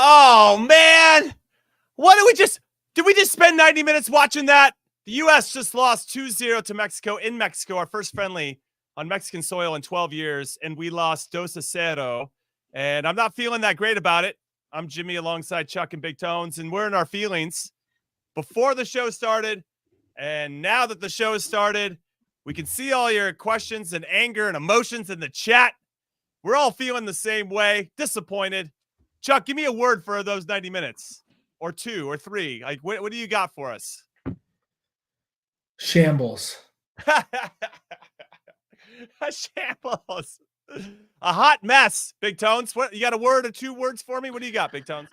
Oh, man. What did we just spend 90 minutes watching that? The U.S. just lost 2-0 to Mexico in Mexico, our first friendly on Mexican soil in 12 years, and we lost 2-0. And I'm not feeling that great about it. I'm Jimmy alongside Chuck and Big Tones, and we're in our feelings before the show started. And now that the show has started, we can see all your questions and anger and emotions in the chat. We're all feeling the same way, disappointed. Chuck, give me a word for those 90 minutes or 2 or 3. Like, what do you got for us? Shambles. A shambles. A hot mess, Big Tones. What, you got a word or 2 words for me? What do you got, Big Tones?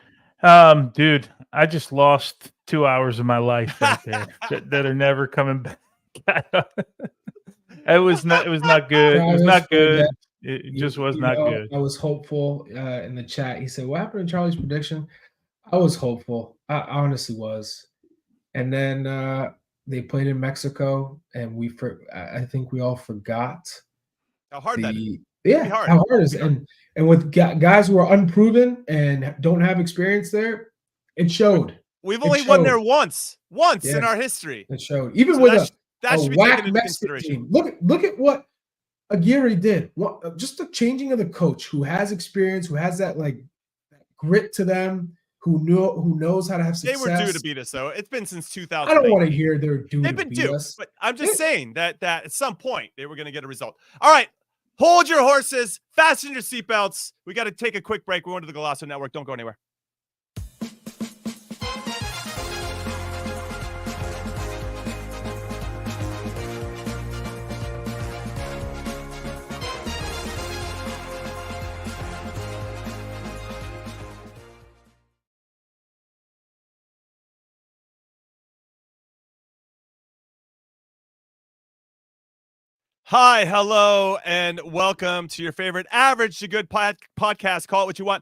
Dude, I just lost 2 hours of my life right there that are never coming back. It was not good. It was not good. It just was not good. I was hopeful in the chat. He said, "What happened to Charlie's prediction?" I was hopeful. I honestly was. And then they played in Mexico, and I think we all forgot how hard that is. Yeah, how hard is it? And with guys who are unproven and don't have experience there, it showed. We've only won there once in our history. It showed. Even with a whack Mexican team. Look at what Aguirre did. Just the changing of the coach who has experience, who has that like grit to them, who knows how to have success. They were due to beat us, though. It's been since 2000. I don't want to hear they're due to beat us. But I'm just saying that at some point they were going to get a result. All right. Hold your horses. Fasten your seatbelts. We got to take a quick break. We're going to the Golasso Network. Don't go anywhere. Hi, hello, and welcome to your favorite average to good podcast. Call it what you want.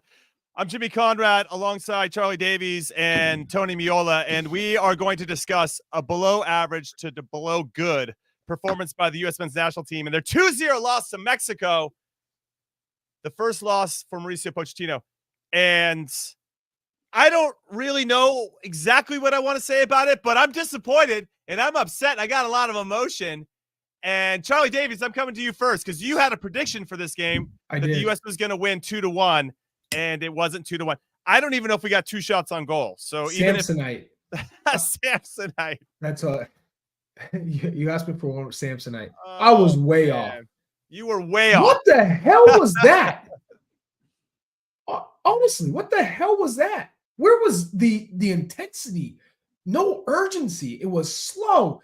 I'm Jimmy Conrad alongside Charlie Davies and Tony Miola, and we are going to discuss a below average to below good performance by the U.S. men's national team and their 2-0 loss to Mexico, the first loss for Mauricio Pochettino. And I don't really know exactly what I want to say about it, but I'm disappointed and I'm upset. I got a lot of emotion. And Charlie Davies, I'm coming to you first because you had a prediction for this game that the U.S. was going to win 2-1, and it wasn't 2-1. I don't even know if we got 2 shots on goal. So Samsonite. Samsonite. That's all. You asked me for one Samsonite. I was way off. You were way off. What the hell was that? Honestly, what the hell was that? Where was the intensity? No urgency. It was slow.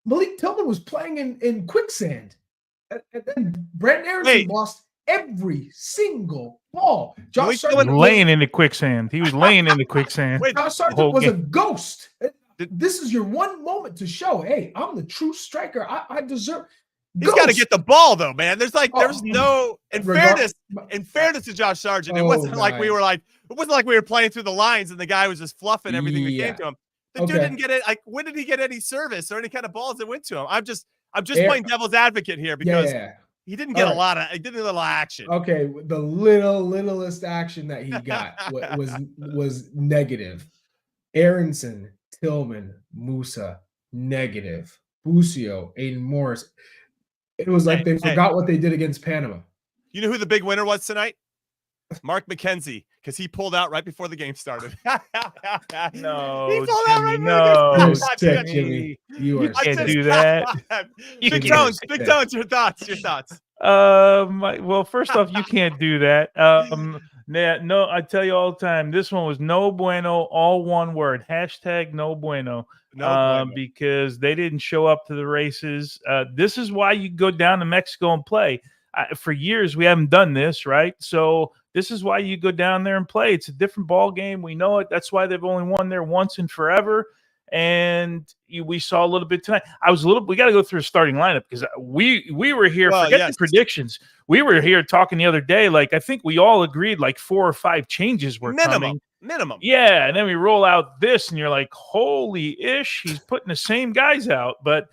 Malik Tillman was playing in quicksand. And then Brent Aronson lost every single ball. Josh Sargent was laying in the quicksand. He was laying in the quicksand. Josh Sargent was a ghost. This is your one moment to show, hey, I'm the true striker. I deserve. He's got to get the ball, though, man. There's no in fairness to Josh Sargent. It wasn't like we were playing through the lines and the guy was just fluffing everything that came to him. The dude didn't get it. Like, when did he get any service or any kind of balls that went to him? I'm just playing devil's advocate here because he didn't get a lot of action. Okay, the littlest action that he got was negative. Aronson, Tillman, Musa, negative. Busio, Aiden Morris. It was like they forgot what they did against Panama. You know who the big winner was tonight? Mark McKenzie, because he pulled out right before the game started. No, he pulled out right no, Jimmy. You can't do that. Big Tones, your thoughts. Well, first off, you can't do that. No, I tell you all the time, this one was no bueno, all one word. # no bueno. Because they didn't show up to the races. This is why you go down to Mexico and play. For years, we haven't done this, right? So this is why you go down there and play. It's a different ball game. We know it. That's why they've only won there once and forever. And we saw a little bit tonight. We got to go through a starting lineup because we were here. Forget the predictions. We were here talking the other day. Like, I think we all agreed like 4 or 5 changes were coming. Minimum. Yeah. And then we roll out this and you're like, holy ish, he's putting the same guys out. But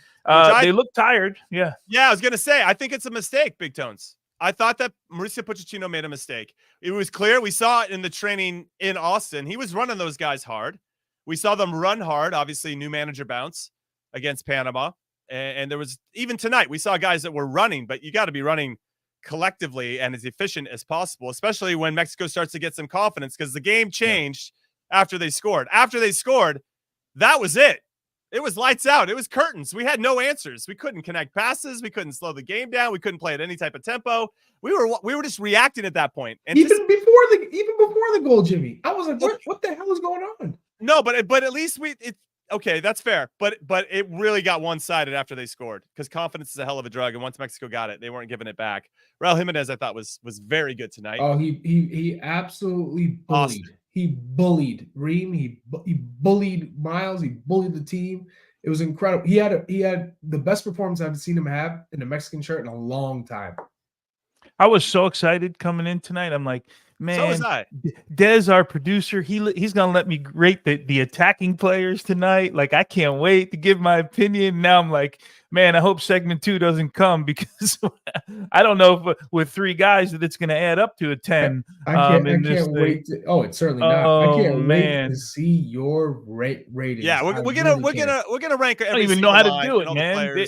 they look tired. Yeah. Yeah. I was going to say, I think it's a mistake, Big Tones. I thought that Mauricio Pochettino made a mistake. It was clear. We saw it in the training in Austin. He was running those guys hard. We saw them run hard. Obviously, new manager bounce against Panama. And there was, even tonight, we saw guys that were running, but you got to be running collectively and as efficient as possible, especially when Mexico starts to get some confidence, because the game changed after they scored. After they scored, that was it. It was lights out. It was curtains. We had no answers. We couldn't connect passes. We couldn't slow the game down. We couldn't play at any type of tempo. We were just reacting at that point. And even before the goal, Jimmy, I was like, what the hell is going on? No, but at least okay, that's fair. But it really got one-sided after they scored, because confidence is a hell of a drug. And once Mexico got it, they weren't giving it back. Raul Jimenez, I thought, was very good tonight. Oh, he absolutely bullied. Austin. He bullied Reem. He bullied Miles. He bullied the team. It was incredible. He had the best performance I've seen him have in a Mexican shirt in a long time. I was so excited coming in tonight. I'm like, man, so was I. Des, our producer, he's gonna let me rate the attacking players tonight. Like, I can't wait to give my opinion. Now I'm like, man, I hope segment 2 doesn't come, because I don't know if with 3 guys that it's gonna add up to a 10. I can't wait. It's certainly not. I can't wait to see your ratings. Yeah, we're gonna rank. I don't even know how to do it, man.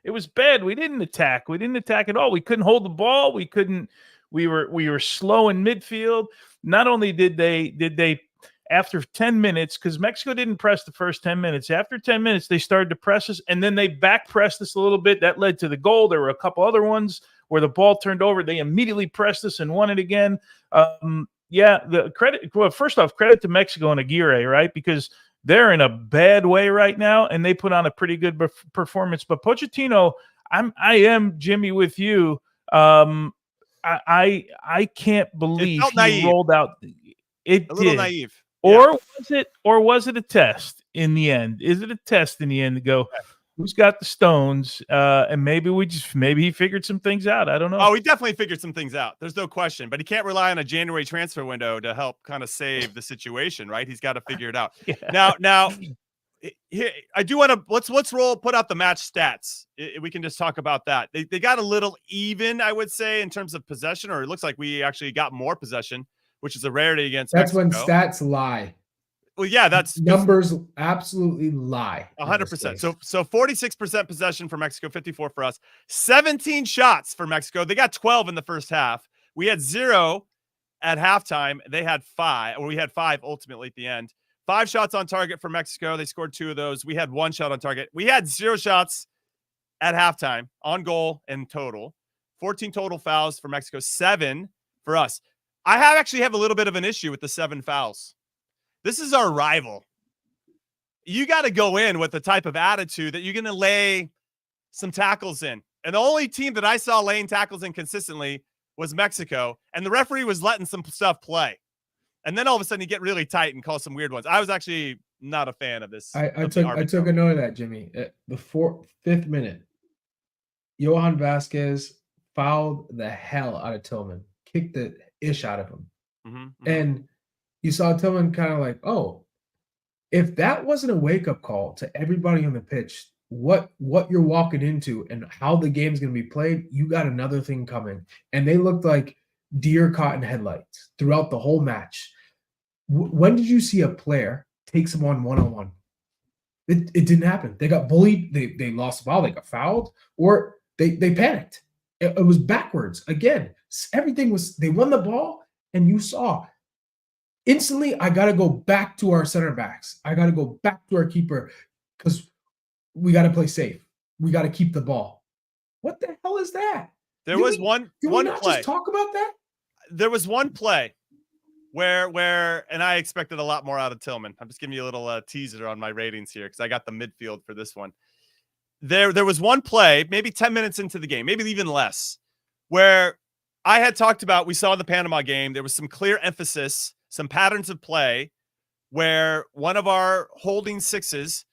It was bad. We didn't attack. We didn't attack at all. We couldn't hold the ball. We couldn't. We were slow in midfield. Not only did they after 10 minutes, because Mexico didn't press the first 10 minutes. After 10 minutes, they started to press us, and then they back pressed us a little bit. That led to the goal. There were a couple other ones where the ball turned over. They immediately pressed us and won it again. The credit. Well, first off, credit to Mexico and Aguirre, right? Because they're in a bad way right now, and they put on a pretty good performance. But Pochettino, I am, Jimmy, with you. I can't believe he rolled out. It a little naive. Or was it a test in the end? Is it a test in the end to go, who's got the stones? And maybe he figured some things out. I don't know. Oh, he definitely figured some things out. There's no question. But he can't rely on a January transfer window to help kind of save the situation, right? He's got to figure it out. Now, here, I do want to let's put out the match stats. We can just talk about that. They got a little even, I would say, in terms of possession, or it looks like we actually got more possession, which is a rarity against Mexico. When stats lie. Well, yeah, that's numbers absolutely lie. 100%. So 46% possession for Mexico, 54 for us. 17 shots for Mexico. They got 12 in the first half. We had 0 at halftime. They had 5, or we had 5 ultimately at the end. 5 shots on target for Mexico. They scored 2 of those. We had 1 shot on target. We had 0 shots at halftime on goal in total. 14 total fouls for Mexico, 7 for us. I actually have a little bit of an issue with the 7 fouls. This is our rival. You got to go in with the type of attitude that you're going to lay some tackles in. And the only team that I saw laying tackles in consistently was Mexico. And the referee was letting some stuff play. And then all of a sudden you get really tight and call some weird ones. I was actually not a fan of this. I took a note of that, Jimmy. At the 5th minute, Johan Vasquez fouled the hell out of Tillman, kicked the ish out of him. Mm-hmm. And you saw Tillman kind of like, oh, if that wasn't a wake-up call to everybody on the pitch, what you're walking into and how the game's going to be played, you got another thing coming. And they looked like deer caught in headlights throughout the whole match. When did you see a player take someone one-on-one? It didn't happen. They got bullied. They lost the ball. They got fouled, or they panicked. It was backwards. Again, everything was, they won the ball, and you saw instantly, I got to go back to our center backs. I got to go back to our keeper, because we got to play safe. We got to keep the ball. What the hell is that? There was one play. Just talk about that? There was one play where and I expected a lot more out of Tillman. I'm just giving you a little teaser on my ratings here, because I got the midfield for this one. There was one play, maybe 10 minutes into the game, maybe even less, where I had talked about, we saw the Panama game. There was some clear emphasis, some patterns of play where one of our holding 6s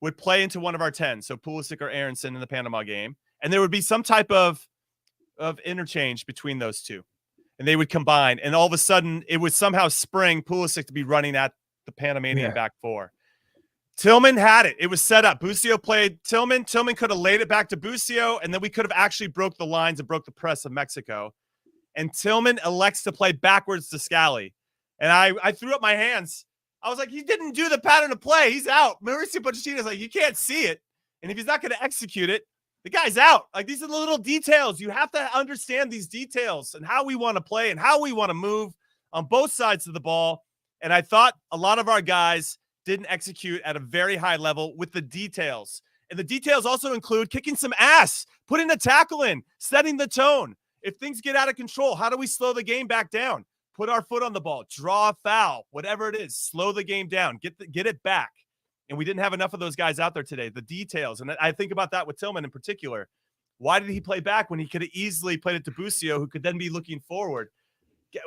would play into one of our 10s. So Pulisic or Aronson in the Panama game. And there would be some type of interchange between those two. And they would combine. And all of a sudden, it would somehow spring Pulisic to be running at the Panamanian back 4. Tillman had it. It was set up. Busio played Tillman. Tillman could have laid it back to Busio, and then we could have actually broke the lines and broke the press of Mexico. And Tillman elects to play backwards to Scally. And I threw up my hands. I was like, he didn't do the pattern of play. He's out. Mauricio Pochettino's like, you can't see it. And if he's not going to execute it, the guy's out. Like, these are the little details. You have to understand these details and how we want to play and how we want to move on both sides of the ball. And I thought a lot of our guys didn't execute at a very high level with the details. And the details also include kicking some ass, putting a tackle in, setting the tone. If things get out of control, how do we slow the game back down? Put our foot on the ball, draw a foul, whatever it is, slow the game down, get it back. And we didn't have enough of those guys out there today, the details. And I think about that with Tillman in particular. Why did he play back when he could have easily played it to Busio, who could then be looking forward?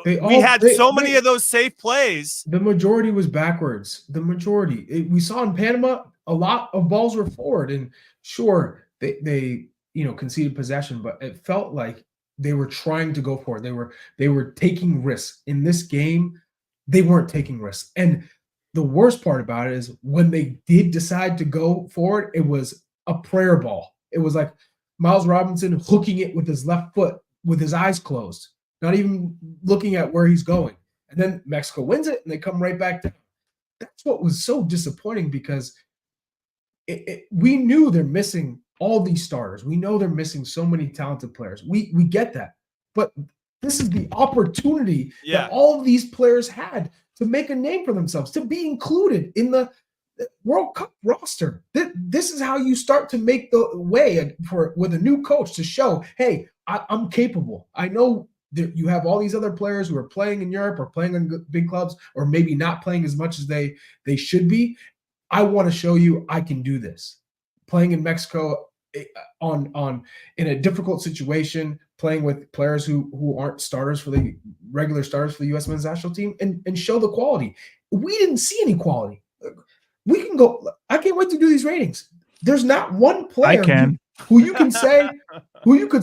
We had so many of those safe plays. The majority was backwards. The majority. We saw in Panama, a lot of balls were forward. And sure, they conceded possession, but it felt like they were trying to go for it. They were taking risks. In this game, they weren't taking risks. And the worst part about it is when they did decide to go for it, it was a prayer ball. It was like Miles Robinson hooking it with his left foot with his eyes closed, not even looking at where he's going. And then Mexico wins it, and they come right back down. That's what was so disappointing, because we knew they're missing all these starters. We know they're missing so many talented players. We get that. But this is the opportunity that all of these players had to make a name for themselves, to be included in the World Cup roster. This is how you start to make the way with a new coach to show, hey, I'm capable. I know that you have all these other players who are playing in Europe or playing in big clubs or maybe not playing as much as they should be. I want to show you I can do this. Playing in Mexico in a difficult situation, playing with players who aren't starters for the regular starters for the U.S. men's national team, and show the quality. We didn't see any quality. We can go. I can't wait to do these ratings. There's not one player who you could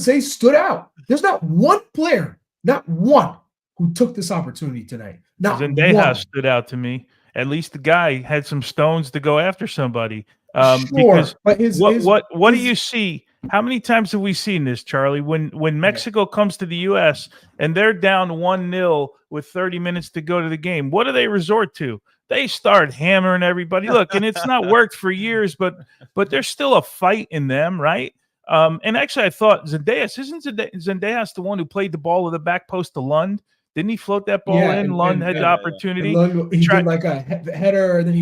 say stood out. There's not one player, not one, who took this opportunity tonight. Not Zendeja stood out to me. At least the guy had some stones to go after somebody. Sure, because but what do you see? How many times have we seen this, Charlie? When Mexico comes to the U.S. and they're down 1-0 with 30 minutes to go to the game, what do they resort to? They start hammering everybody. Look, and it's not worked for years, but there's still a fight in them, right? And actually, I thought Zendejas the one who played the ball with the back post to Lund? Didn't he float that ball in? Lund had the opportunity. Lund, he did like a header, and then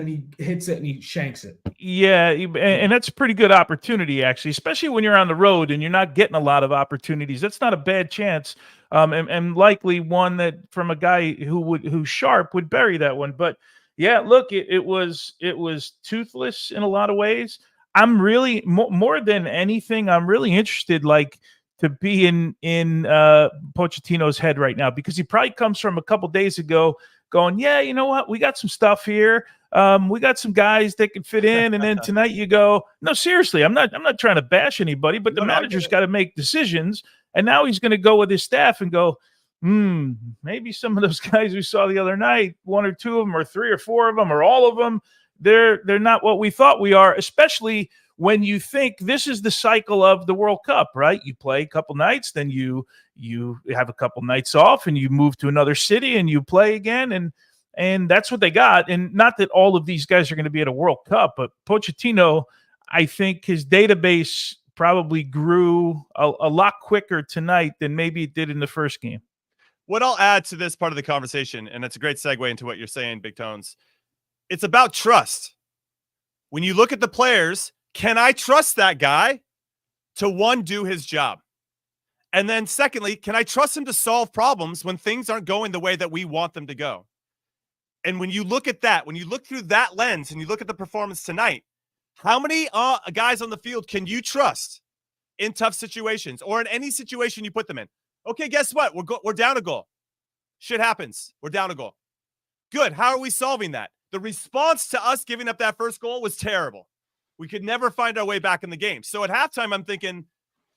he hits it and he shanks it. Yeah, and that's a pretty good opportunity, actually, especially when you're on the road and you're not getting a lot of opportunities. That's not a bad chance, and likely one that from a guy who's sharp would bury that one. But yeah, look, it was toothless in a lot of ways. I'm really more than anything, I'm really interested, to be in Pochettino's head right now, because he probably comes from a couple days ago going, yeah, you know what? We got some stuff here. We got some guys that can fit in. And then tonight you go, no, seriously, I'm not trying to bash anybody, but the manager's got to make decisions. And now he's going to go with his staff and go, maybe some of those guys we saw the other night, one or two of them or three or four of them or all of them, they're not what we thought we are, especially when you think this is the cycle of the World Cup, right? You play a couple nights, then you have a couple nights off, and you move to another city and you play again, and that's what they got. And not that all of these guys are going to be at a World Cup, but Pochettino, I think his database probably grew a lot quicker tonight than maybe it did in the first game. What I'll add to this part of the conversation, and it's a great segue into what you're saying, Big Tones, it's about trust. When you look at the players, can I trust that guy to, one, do his job? And then secondly, can I trust him to solve problems when things aren't going the way that we want them to go? And when you look at that, when you look through that lens and you look at the performance tonight, how many guys on the field can you trust in tough situations or in any situation you put them in? Okay, guess what? We're down a goal. Shit happens. We're down a goal. Good. How are we solving that? The response to us giving up that first goal was terrible. We could never find our way back in the game. So at halftime, I'm thinking,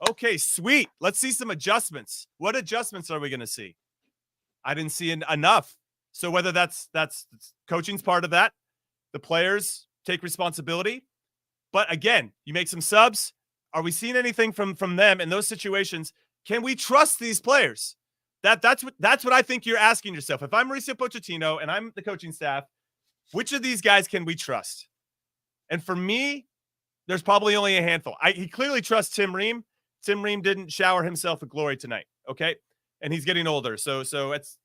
okay, sweet. Let's see some adjustments. What adjustments are we going to see? I didn't see enough. So whether that's coaching's part of that, The players take responsibility. But again, you make some subs. Are we seeing anything from them in those situations? Can we trust these players? That's what I think you're asking yourself. If I'm Mauricio Pochettino and I'm the coaching staff, which of these guys can we trust? And for me, there's probably only a handful. He clearly trusts Tim Ream. Tim Ream didn't shower himself with glory tonight, okay? And he's getting older. So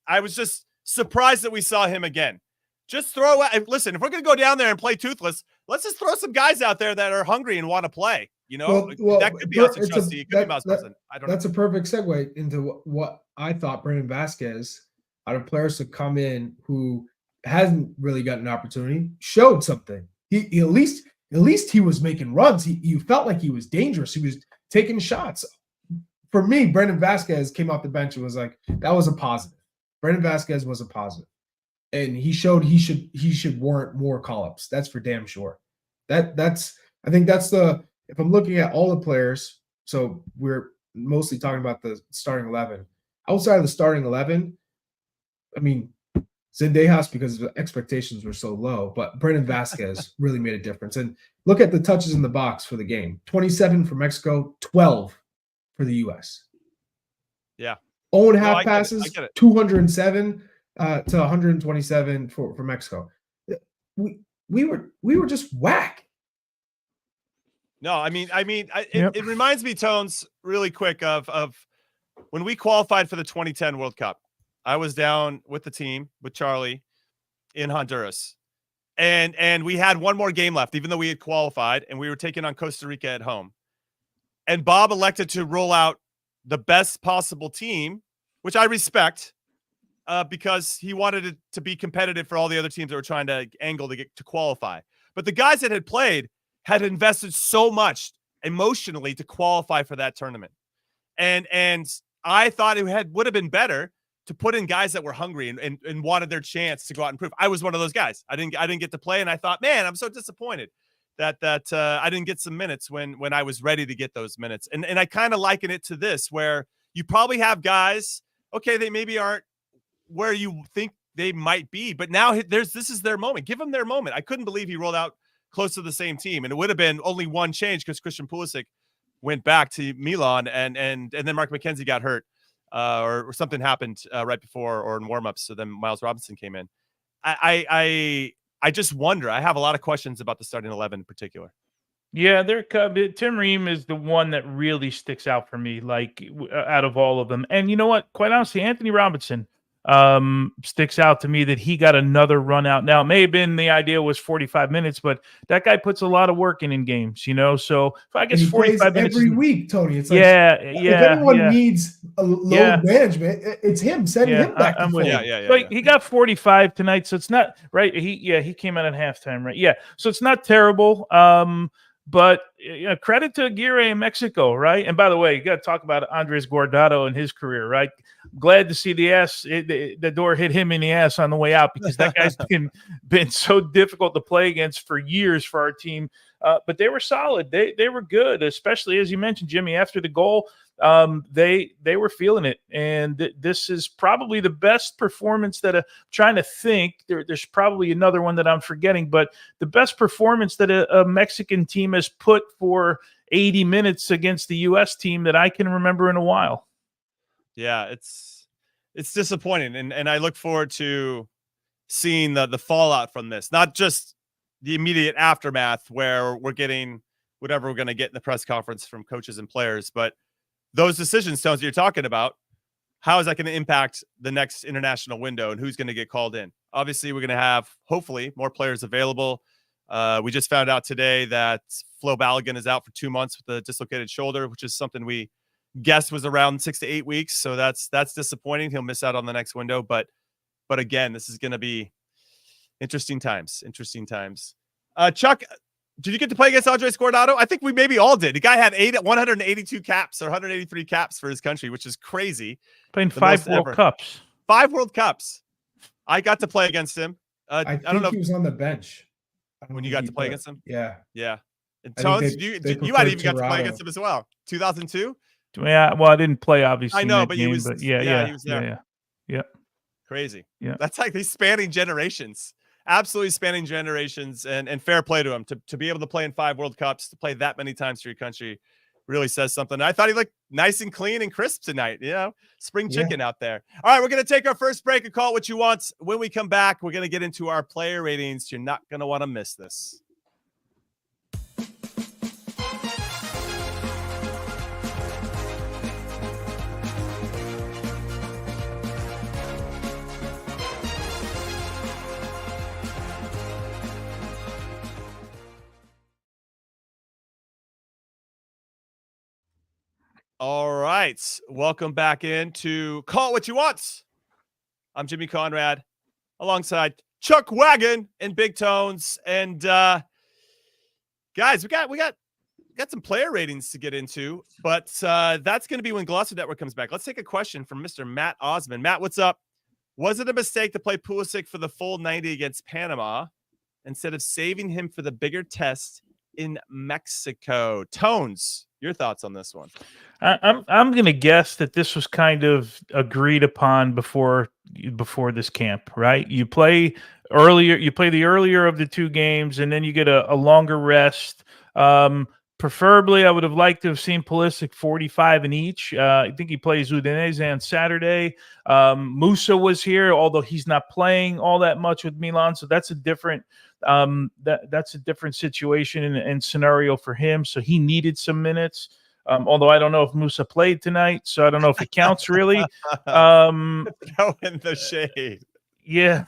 I was just surprised that we saw him again. Just throw out. Listen, if we're going to go down there and play toothless, let's just throw some guys out there that are hungry and want to play. You know, that could be also trusty. It could be Miles Wilson. I don't know. That's a perfect segue into what I thought Brandon Vasquez, out of players to come in who hasn't really gotten an opportunity, showed something. He at least he was making runs. You felt like he was dangerous. He was taking shots. For me, Brandon Vasquez came off the bench and was like, that was a positive. Brandon Vasquez was a positive. And he showed he should warrant more call-ups. That's for damn sure. I think that's if I'm looking at all the players, so we're mostly talking about the starting 11. Outside of the starting 11, I mean, Zendejas, because the expectations were so low, but Brandon Vasquez really made a difference. And look at the touches in the box for the game. 27 for Mexico, 12 for the U.S. Yeah. 0.5 passes, 207 to 127 for Mexico. We were just whack. No, it reminds me, Tones, really quick of when we qualified for the 2010 World Cup. I was down with the team with Charlie in Honduras, and we had one more game left, even though we had qualified, and we were taking on Costa Rica at home. And Bob elected to roll out the best possible team, which I respect, because he wanted it to be competitive for all the other teams that were trying to angle to get to qualify. But the guys that had played had invested so much emotionally to qualify for that tournament. And I thought it would have been better to put in guys that were hungry and wanted their chance to go out and prove. I was one of those guys. I didn't get to play, and I thought, man, I'm so disappointed that I didn't get some minutes when I was ready to get those minutes. And I kind of liken it to this, where you probably have guys, okay, they maybe aren't where you think they might be, but now this is their moment. Give them their moment. I couldn't believe he rolled out close to the same team, and it would have been only one change because Christian Pulisic went back to Milan, and then Mark McKenzie got hurt, or something happened right before or in warmups. So then Miles Robinson came in. I just wonder. I have a lot of questions about the starting 11 in particular. Yeah, Tim Ream is the one that really sticks out for me, like out of all of them. And you know what? Quite honestly, Anthony Robinson sticks out to me that he got another run out. Now, it may have been the idea was 45 minutes, but that guy puts a lot of work in games, you know? So if I guess 45 minutes every week, Tony, it's like, if anyone needs a load management, it's him. Send him back to full. Yeah. He got 45 tonight, so it's not right. He came out at halftime, right? Yeah. So it's not terrible. But credit to Aguirre in Mexico, right? And by the way, you got to talk about Andres Guardado and his career, right? Glad to see the door hit him in the ass on the way out, because that guy's been so difficult to play against for years for our team. But they were solid. They were good, especially as you mentioned, Jimmy, after the goal. They were feeling it, and this is probably the best performance that I'm trying to think. There's probably another one that I'm forgetting, but the best performance that a Mexican team has put for 80 minutes against the U.S. team that I can remember in a while. Yeah, it's disappointing, and I look forward to seeing the fallout from this, not just the immediate aftermath where we're getting whatever we're going to get in the press conference from coaches and players, but those decisions, Tones, you're talking about, how is that going to impact the next international window and who's going to get called in? Obviously, we're going to have, hopefully, more players available. We just found out today that Flo Balogun is out for 2 months with a dislocated shoulder, which is something we guessed was around 6 to 8 weeks. So that's disappointing. He'll miss out on the next window. But again, this is going to be interesting times. Chuck, did you get to play against Andres Guardado? I think we maybe all did. The guy had 182 caps or 183 caps for his country, which is crazy. Playing 5 World Cups. 5 World Cups. I got to play against him. I don't know if he was on the bench when you got to play against him. Yeah. And Tones, you might even got to play against him as well. 2002. Yeah. Well, I didn't play obviously. I know, but game, he was. But he was there. Yeah. Crazy. Yeah. That's like these spanning generations. absolutely spanning generations, and fair play to him to be able to play in 5 World Cups, to play that many times for your country really says something. I thought he looked nice and clean and crisp tonight. Spring chicken out there. All right, we're going to take our first break and call it what you want. When we come back, we're going to get into our player ratings. You're not going to want to miss this. All right. Welcome back into Call It What You Want. I'm Jimmy Conrad alongside Chuck Wagon and Big Tones. And guys, we got some player ratings to get into, but that's going to be when Glosso Network comes back. Let's take a question from Mr. Matt Osman. Matt, what's up? Was it a mistake to play Pulisic for the full 90 against Panama instead of saving him for the bigger test in Mexico? Tones, your thoughts on this one? I'm going to guess that this was kind of agreed upon before this camp, right? You play the earlier of the 2 games, and then you get a longer rest. Preferably, I would have liked to have seen Pulisic 45 in each. I think he plays Udinese on Saturday. Musa was here, although he's not playing all that much with Milan, so that's a different that's a different situation and scenario for him. So he needed some minutes. Although I don't know if Musa played tonight, so I don't know if it counts really. Throw in the shade. Yeah.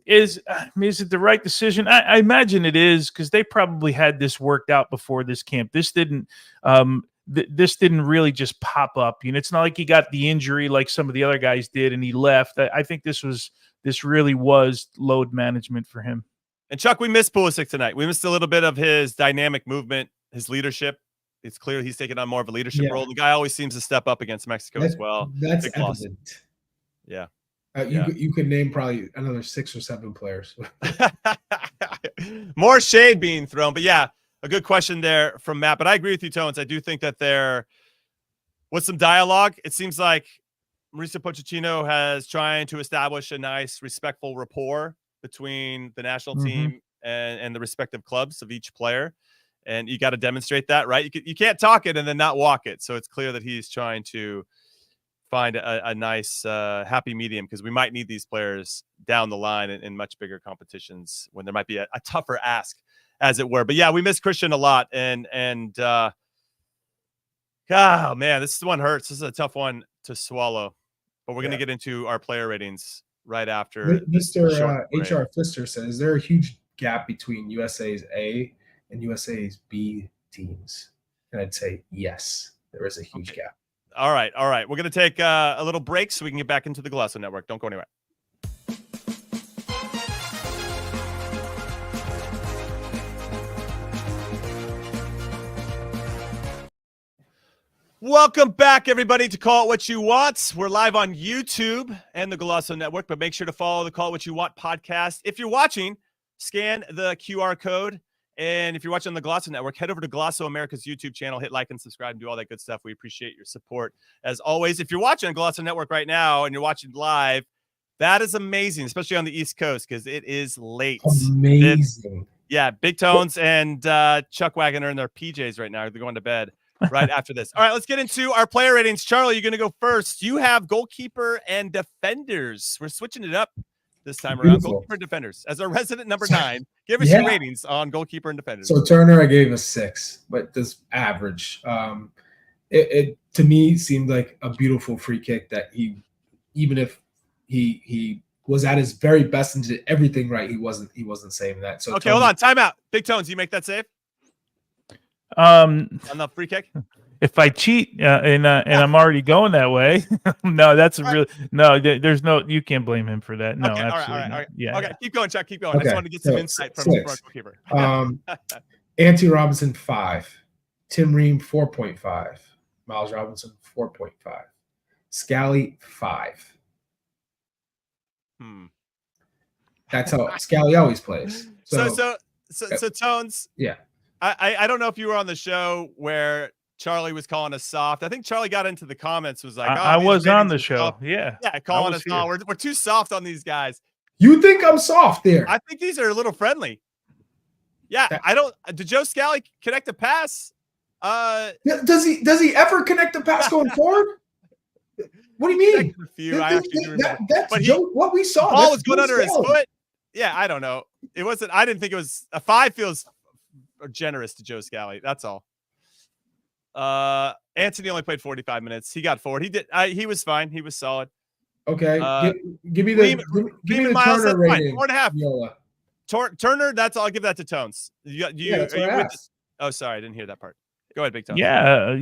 Is it the right decision? I imagine it is, because they probably had this worked out before this camp. This didn't really just pop up. It's not like he got the injury like some of the other guys did and he left. I think this really was load management for him. And Chuck, we missed Pulisic tonight. We missed a little bit of his dynamic movement, his leadership. It's clear he's taking on more of a leadership role. The guy always seems to step up against Mexico as well. That's evident. Yeah. You could name probably another 6 or 7 players. More shade being thrown. But yeah, a good question there from Matt. But I agree with you, Tones. I do think that there was some dialogue. It seems like Mauricio Pochettino has trying to establish a nice, respectful rapport between the national team and the respective clubs of each player. And you got to demonstrate that, right? You can't talk it and then not walk it. So it's clear that he's trying to find a nice happy medium, because we might need these players down the line in much bigger competitions when there might be a tougher ask, as it were. But yeah, we miss Christian a lot. And oh man, this one hurts. This is a tough one to swallow. But we're going to get into our player ratings right after. Mr. HR Pfister says, is there a huge gap between USA's A and USA's B teams? And I'd say yes, there is a huge gap. All right. We're going to take a little break so we can get back into the Glosso Network. Don't go anywhere. Welcome back, everybody, to Call It What You Want. We're live on YouTube and the Glosso Network, but make sure to follow the Call It What You Want podcast. If you're watching, scan the QR code. And if you're watching on the Glosso Network, head over to Glosso America's YouTube channel, hit like and subscribe and do all that good stuff. We appreciate your support as always. If you're watching on Glosso Network right now and you're watching live, that is amazing, especially on the East Coast, because it is late. Amazing. Big Tones and Chuck Wagon are in their PJs right now. They're going to bed right after this. All right, let's get into our player ratings. Charlie, you're going to go first. You have goalkeeper and defenders. We're switching it up this time around. Goalkeeper and defenders. As our resident number 9, give us your ratings on goalkeeper and defenders. So Turner, I gave a 6, but this average. It to me seemed like a beautiful free kick that he, even if he was at his very best and did everything right, he wasn't saving that. So okay, hold on, time out. Big Tones, you make that save? On the free kick? If I cheat and I'm already going that way, no, that's there's no, you can't blame him for that. No, okay, absolutely all right. not. Yeah. Okay, keep going, Chuck. Keep going. Okay. I just wanted to get some insight from our goalkeeper. Anthony Robinson 5, Tim Ream 4.5, Miles Robinson 4.5, Scally 5. That's how Scally always plays. So Tones. Yeah. I don't know if you were on the show where Charlie was calling us soft. I think Charlie got into the comments, was like, I was on the show. Yeah. Calling us soft. We're too soft on these guys. You think I'm soft there? I think these are a little friendly. Yeah, did Joe Scally connect a pass? Does he ever connect a pass going forward? What do you mean? A few. I actually do remember. That's Joe. What we saw. The ball was going under his foot. Yeah, I don't know. It wasn't. I didn't think it was a 5. Feels generous to Joe Scally. That's all. Anthony only played 45 minutes. He got forward. He did. He was fine. He was solid. Okay. Give me the Turner rating. 4.5. Turner. That's. I'll give that to Tones. Oh, sorry, I didn't hear that part. Go ahead, Big Tones. Yeah.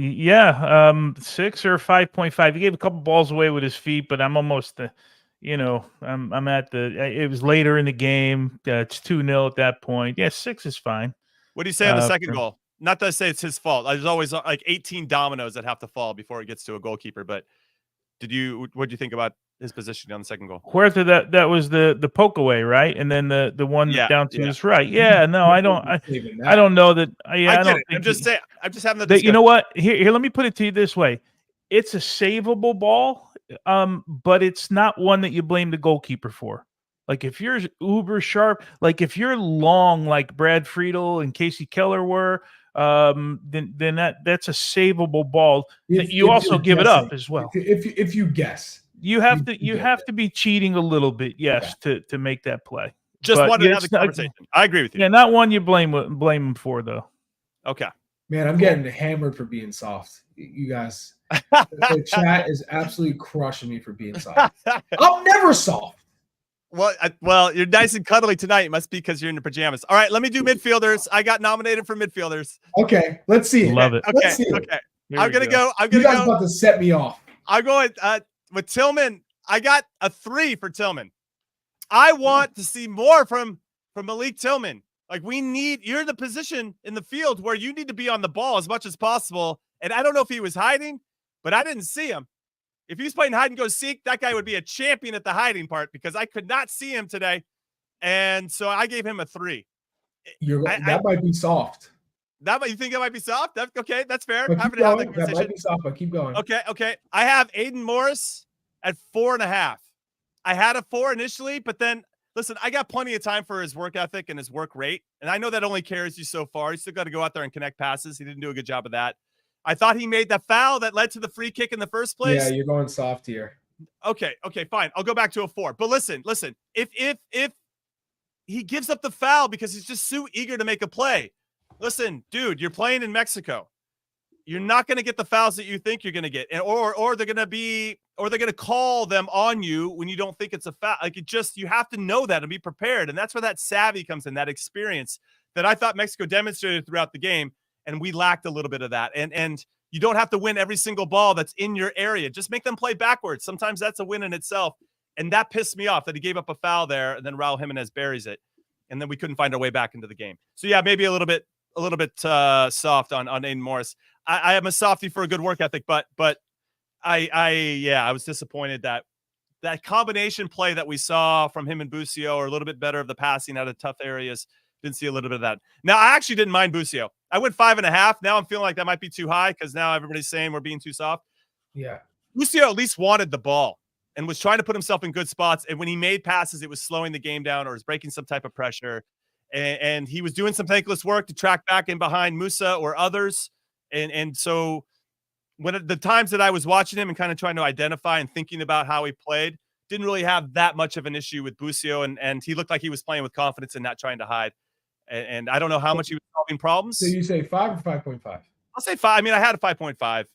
6 or 5.5. He gave a couple balls away with his feet, but I'm almost. I'm at it was later in the game. It's 2-0 at that point. Yeah, 6 is fine. What do you say on the second goal? Not to say it's his fault. There's always like 18 dominoes that have to fall before it gets to a goalkeeper. But what do you think about his position on the second goal? Huerta, that was the poke away, right? And then the one down to his right. Yeah, no, I don't know that. I don't. I'm just saying. I'm just having the discussion. You know what? Here, let me put it to you this way: it's a savable ball, but it's not one that you blame the goalkeeper for. Like if you're uber sharp, like if you're long, like Brad Friedel and Casey Keller were, then that's a savable ball. You also give it up as well. If you guess. You have to be cheating a little bit, yes, to make that play. Just wanted to have the conversation. I agree with you. Yeah, not one you blame him for though. Okay. Man, I'm getting hammered for being soft. You guys, the chat is absolutely crushing me for being soft. I'm never soft. Well, you're nice and cuddly tonight. It must be because you're in your pajamas. All right, let me do midfielders. I got nominated for midfielders. Okay, let's see it. Love it. Okay. I'm gonna go. You guys about to set me off. I'm going with Tillman. I got a 3 for Tillman. I want to see more from Malik Tillman. Like you're in the position in the field where you need to be on the ball as much as possible. And I don't know if he was hiding, but I didn't see him. If he was playing hide and go seek, that guy would be a champion at the hiding part because I could not see him today. And so I gave him a 3. That might be soft. You think that might be soft? Okay, that's fair. That might be soft, but keep going. Okay. I have Aiden Morris at 4.5. I had a 4 initially, but then listen, I got plenty of time for his work ethic and his work rate. And I know that only carries you so far. He's still got to go out there and connect passes. He didn't do a good job of that. I thought he made the foul that led to the free kick in the first place. Yeah, you're going soft here. Okay, fine. I'll go back to a 4. But listen. If he gives up the foul because he's just so eager to make a play, listen, dude, you're playing in Mexico. You're not going to get the fouls that you think you're going to get, or they're going to call them on you when you don't think it's a foul. Like you have to know that and be prepared, and that's where that savvy comes in, that experience that I thought Mexico demonstrated throughout the game. And we lacked a little bit of that. And you don't have to win every single ball that's in your area. Just make them play backwards. Sometimes that's a win in itself. And that pissed me off that he gave up a foul there, and then Raul Jimenez buries it, and then we couldn't find our way back into the game. So yeah, maybe a little bit soft on Aiden Morris. I am a softie for a good work ethic, but I was disappointed that combination play that we saw from him and Busio, or a little bit better of the passing out of tough areas. Didn't see a little bit of that. Now, I actually didn't mind Busio. I went 5.5. Now I'm feeling like that might be too high because now everybody's saying we're being too soft. Yeah. Busio at least wanted the ball and was trying to put himself in good spots. And when he made passes, it was slowing the game down or was breaking some type of pressure. And he was doing some thankless work to track back in behind Musa or others. And so when the times that I was watching him and kind of trying to identify and thinking about how he played, didn't really have that much of an issue with Busio. And he looked like he was playing with confidence and not trying to hide. And I don't know how much he was solving problems. So you say 5 or 5.5? I'll say 5. I mean, I had a 5.5.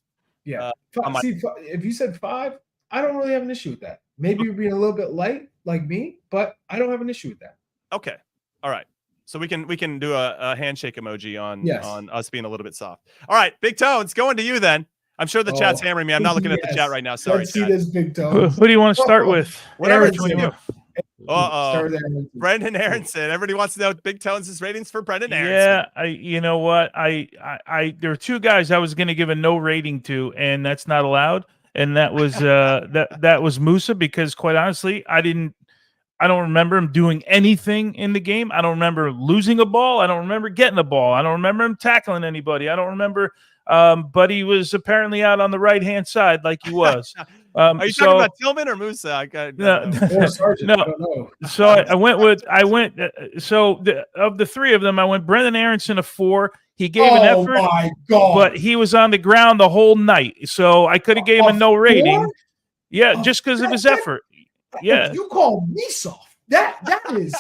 Yeah. If you said 5, I don't really have an issue with that. Maybe you're being a little bit light like me, but I don't have an issue with that. Okay. All right. So we can do a handshake emoji on us being a little bit soft. All right, Big Tones, going to you then. I'm sure the chat's hammering me. I'm not looking at the chat right now. Sorry. Let's see this, Big Tones. Who do you want to start with? Whatever you want to do. Brendan Aronson. Everybody wants to know Big Tones' ratings for Brendan Aronson. Yeah, you know what? There were 2 guys I was going to give a no rating to, and that's not allowed. And that was that was Musa, because quite honestly, I don't remember him doing anything in the game. I don't remember losing a ball. I don't remember getting a ball. I don't remember him tackling anybody. I don't remember. But he was apparently out on the right-hand side like he was. Are you talking about Tillman or Musa? I don't know. Or Sargent. No. I don't know. So of the three of them, I went Brendan Aronson a 4. He gave an effort. Oh my God. But he was on the ground the whole night. So I could have gave him a no rating. 4? Yeah, just because of his effort. Yeah. You call me soft. That is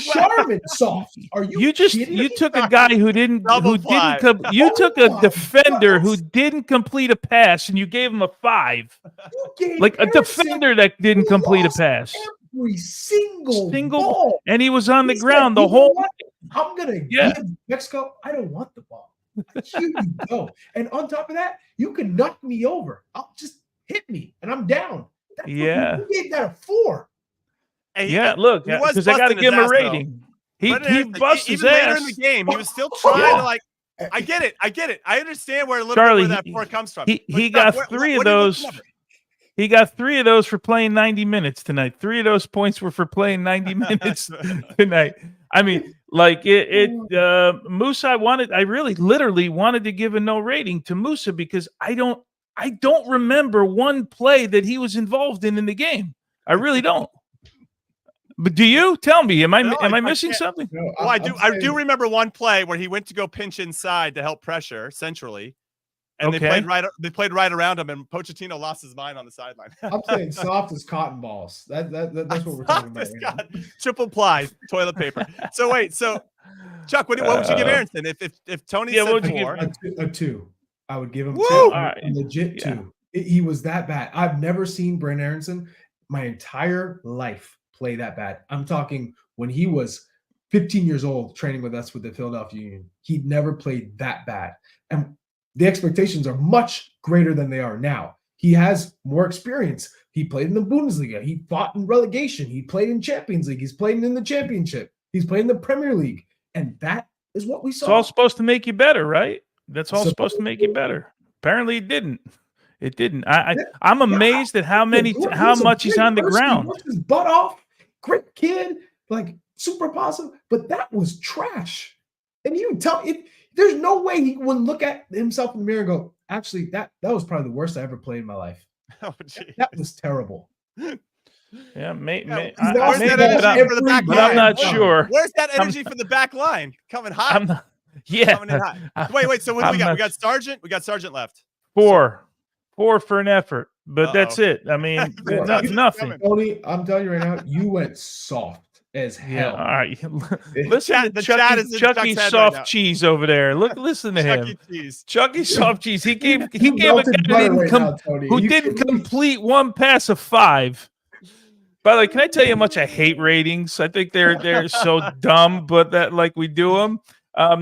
Charmin soft. Are you kidding you me? took a guy who didn't you took a defender who didn't complete a pass and you gave him a 5. Like a defender that didn't complete a pass. Every single ball. And he was on the ground the whole night. I'm gonna give Mexico. I don't want the ball. Here you go. And on top of that, you can knock me over. I'll just hit me and I'm down. You gave that a 4. Look, because I got to give him a rating. He busted his ass. Later in the game, he was still trying to like. I get it. I understand where Charlie, that 4 comes from. He got 3 of those. He got 3 of those for playing 90 minutes tonight. 3 of those points were for playing 90 minutes tonight. I mean, like Musa. I really literally wanted to give a no rating to Musa because I don't remember one play that he was involved in the game. I really don't. But do you? Tell me, am I missing something? No, well, I do remember one play where he went to go pinch inside to help pressure centrally, and they played right around him, and Pochettino lost his mind on the sideline. I'm saying soft as cotton balls. That's what we're talking about. Triple ply toilet paper. So Chuck, what would you give Aronson if Tony said 4? A 2. I would give him 2. Right. Legit 2. He was that bad. I've never seen Brendan Aronson my entire life play that bad. I'm talking when he was 15 years old training with us with the Philadelphia Union. He'd never played that bad. And the expectations are much greater than they are now. He has more experience. He played in the Bundesliga. He fought in relegation. He played in Champions League. He's played in the Championship. He's played in the Premier League. And that is what we saw. It's all supposed to make you better, right? That's all supposed to make you better. Apparently it didn't. It didn't. I'm amazed at how much he's on the ground. He worked his butt off. Great kid, like super positive, but that was trash. And you tell it, there's no way he wouldn't look at himself in the mirror and go, actually, that was probably the worst I ever played in my life. Oh, that was terrible. Yeah, maybe, I'm not sure. Where's that energy for the back line? Coming hot. Coming in hot. Wait. So what do we got? We got Sargent. We got Sargent left. 4 for an effort. But that's it. I mean, nothing. Tony, I'm telling you right now, you went soft as hell. Yeah, all right. Listen to Chucky soft cheese over there. Listen to him. Chucky soft cheese. He gave a guy who didn't complete one pass of 5. By the way, can I tell you how much I hate ratings? I think they're so dumb, but that like we do them.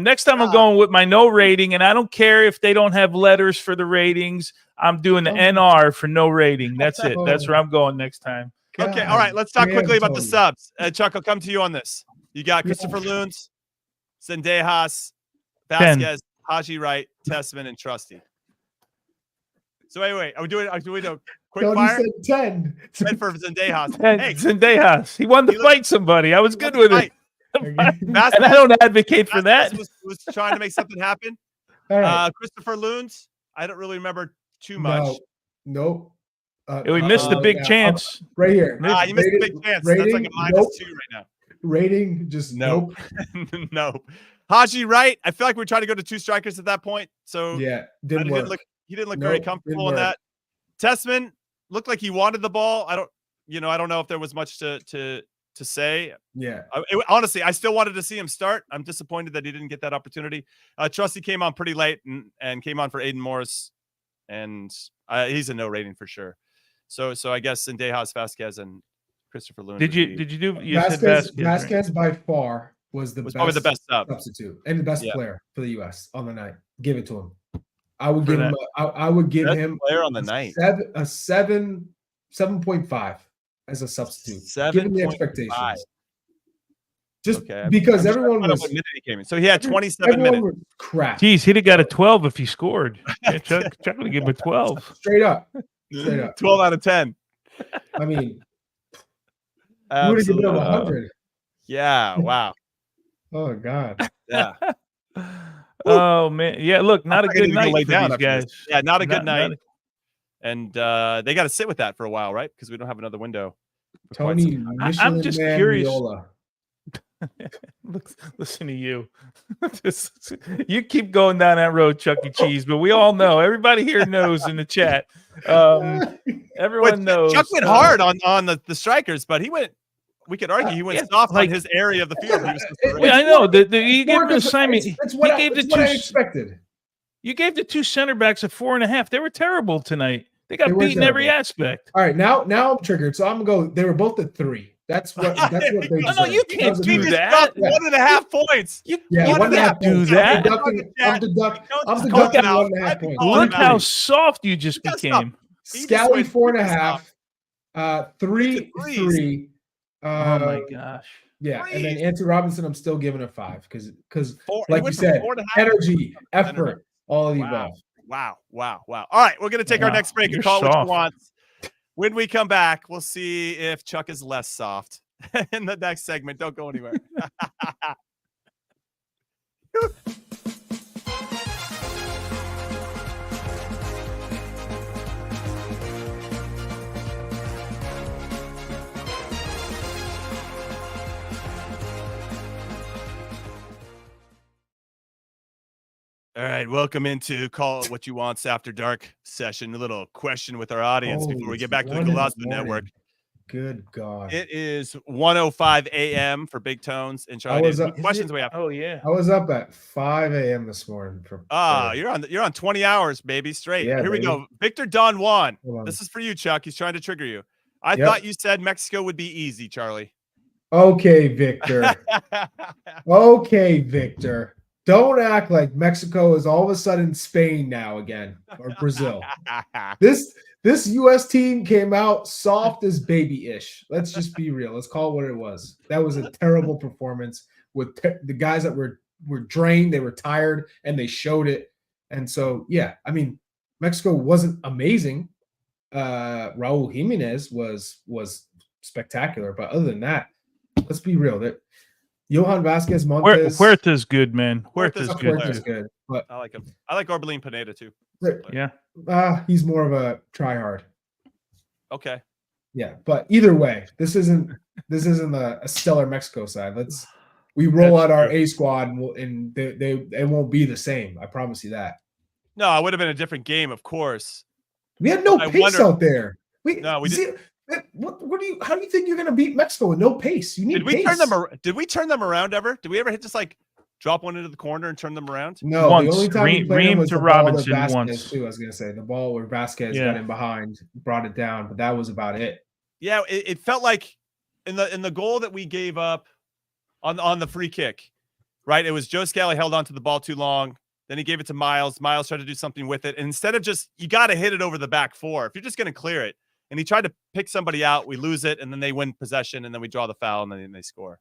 Next time I'm going with my no rating, and I don't care if they don't have letters for the ratings. I'm doing the NR for no rating. That's it. That's where I'm going next time. Okay. All right. Let's talk quickly about the subs. Chuck, I'll come to you on this. You got Christopher Luns, Zendejas, Vasquez, Haji Wright, Tessman, and Trusty. So wait. Are we doing a quick fire? Said 10. 10 for Zendejas. Hey, Zendejas. He wanted to fight somebody. I was good with it. And I don't advocate for that. Was trying to make something happen. Christopher Luns, I don't really remember too much. Nope. We missed the big chance. Right here. You missed the big chance. That's like a -2 right now. Rating, just nope. Nope. Haji Wright, I feel like we were trying to go to 2 strikers at that point. So didn't work. He didn't look very comfortable in that. Tessman looked like he wanted the ball. I don't know if there was much to say. Yeah. Honestly, I still wanted to see him start. I'm disappointed that he didn't get that opportunity. Trusty came on pretty late and came on for Aiden Morris, and he's a no rating for sure. So I guess Zendejas, Vasquez, and Christopher Lunan. Did you do Vasquez by far was probably the best substitute and the best player for the US on the night. Give it to him. I would give him I would give him player on the night. A 7.5 as a substitute. Given the expectations. Just because everyone was he came in. So he had 27 minutes. Crap. Geez, he'd have got a 12 if he scored. Chuck would give him a 12. Straight up. 12 out of 10. I mean, you would have given him 100. Yeah. Wow. Oh God. Yeah. Oh man. Yeah. Look, not a good night for these guys. Yeah, not a good night. And they got to sit with that for a while, right? Because we don't have another window. Tony Michelin I'm just Man curious. Viola. Listen to you. You keep going down that road, Chuck E. Cheese, but we all know. Everybody here knows in the chat. Everyone knows. Chuck went hard on the strikers, but he went. We could argue he went soft on his area of the field. He was I know. He gave him an assignment. It's what I expected. You gave the two center backs a 4.5. They were terrible tonight. They got beat in every aspect. All right, now I'm triggered. So I'm gonna go. They were both at 3. That's what they deserve. No, you can't do that. 1.5 points. You can't do that. I'm deducting 1.5 points. Look how soft you just became. Scally 4.5. 3. Oh my gosh. Yeah, and then Anthony Robinson, I'm still giving a 5 because like you said, energy, effort, all of the above. Wow. All right, we're gonna take our next break and call it what you want. When we come back, we'll see if Chuck is less soft in the next segment. Don't go anywhere. All right, welcome into Call It What You Want's After Dark session. A little question with our audience before we get back to the Golazo Network. Good God. It is 1:05 a.m. for Big Tones and Charlie. What questions we have? Oh, yeah. I was up at 5 a.m. this morning. You're on 20 hours, baby, straight. Yeah, Here we go. Victor Don Juan. This is for you, Chuck. He's trying to trigger you. I thought you said Mexico would be easy, Charlie. Okay, Victor. Don't act like Mexico is all of a sudden Spain now again, or Brazil. This U.S. team came out soft as baby-ish. Let's just be real. Let's call it what it was. That was a terrible performance with the guys that were drained. They were tired, and they showed it. And so, yeah, I mean, Mexico wasn't amazing. Raul Jimenez was spectacular, but other than that, let's be real. That Johan Vasquez Montes. Huerta's good, man. Huerta's good. But I like him. I like Orbelín Pineda too. Yeah. He's more of a tryhard. Okay. Yeah, but either way, this isn't a stellar Mexico side. We roll out our A squad and they won't be the same. I promise you that. No, it would have been a different game, of course. We had no pace out there. We didn't. How do you think you're going to beat Mexico with no pace? You need pace. Did we turn them around ever? Did we ever just like drop one into the corner and turn them around? No, once. The only time we played them was to the Robinson ball that once. Too, I was going to say the ball where Vasquez got in behind, brought it down, but that was about it. Yeah, it felt like in the goal that we gave up on the free kick, right? It was Joe Scally held onto the ball too long. Then he gave it to Miles. Miles tried to do something with it. And instead of you got to hit it over the back 4. If you're just going to clear it. And he tried to pick somebody out. We lose it, and then they win possession, and then we draw the foul, and then they score.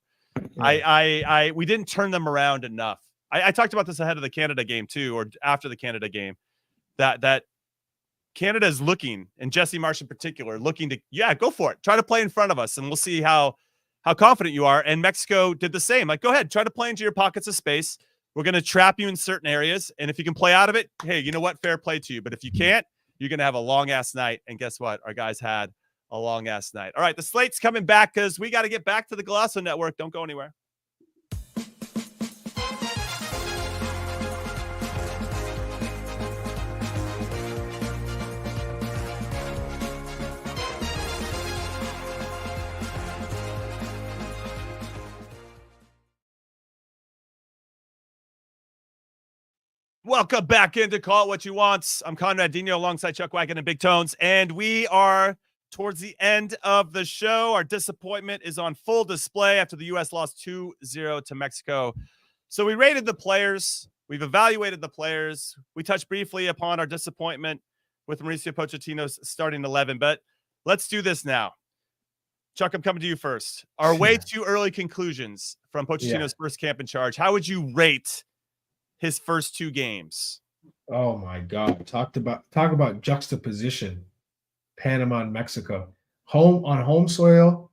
Yeah. We didn't turn them around enough. I talked about this ahead of the Canada game too, or after the Canada game, that Canada is looking, and Jesse Marsh in particular, looking to go for it. Try to play in front of us, and we'll see how confident you are. And Mexico did the same. Like, go ahead, try to play into your pockets of space. We're going to trap you in certain areas, and if you can play out of it, hey, you know what? Fair play to you. But if you can't, you're going to have a long-ass night. And guess what? Our guys had a long-ass night. All right, the slate's coming back because we got to get back to the Golazo Network. Don't go anywhere. Welcome back into Call It What You Want. I'm Conrad Dino alongside Chuck Wagon and Big Tones, and we are towards the end of the show. Our disappointment is on full display after the U.S. lost 2-0 to Mexico. So we rated the players. We've evaluated the players. We touched briefly upon our disappointment with Mauricio Pochettino's starting 11, but let's do this now. Chuck, I'm coming to you first. Our way too early conclusions from Pochettino's first camp in charge. How would you rate his first 2 games? Oh my God. Talk about juxtaposition. Panama and Mexico. Home soil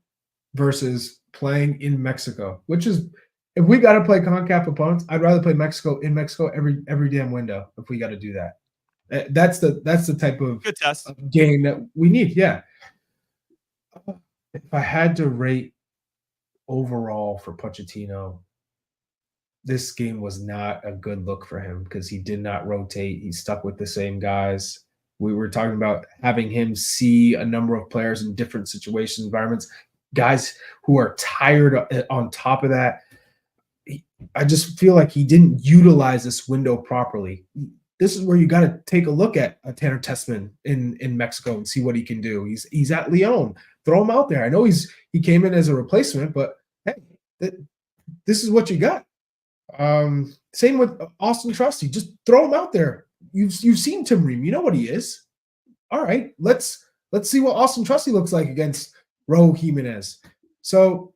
versus playing in Mexico, which is, if we got to play CONCACAF opponents, I'd rather play Mexico in Mexico every damn window if we got to do that. That's the type of good test game that we need. Yeah. If I had to rate overall for Pochettino, this game was not a good look for him because he did not rotate. He stuck with the same guys. We were talking about having him see a number of players in different situations, environments, guys who are tired on top of that. I just feel like he didn't utilize this window properly. This is where you got to take a look at a Tanner Tessman in Mexico and see what he can do. He's at Lyon. Throw him out there. I know he came in as a replacement, but hey, this is what you got. Same with Austin Trusty. Just throw him out there. You've seen Tim Ream. You know what he is. All right, let's see what Austin Trusty looks like against Raul Jimenez. So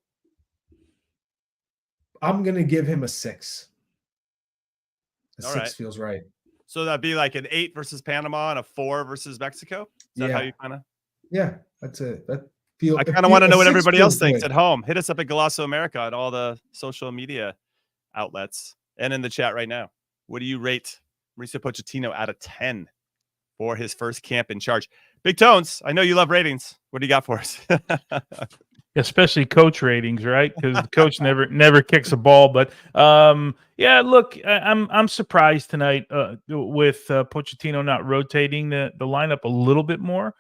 I'm gonna give him a 6. A 6 feels right. So that'd be like an 8 versus Panama and a 4 versus Mexico. Is that how you kind of? Yeah, that's it. I kind of want to know what everybody else thinks at home. Hit us up at Golasso America at all the social media outlets and in the chat right now. What do you rate Mauricio Pochettino out of 10 for his first camp in charge? Big Tones, I know you love ratings. What do you got for us? Especially coach ratings, right? Because the coach never kicks a ball. But yeah, look, I'm surprised tonight with Pochettino not rotating the lineup a little bit more.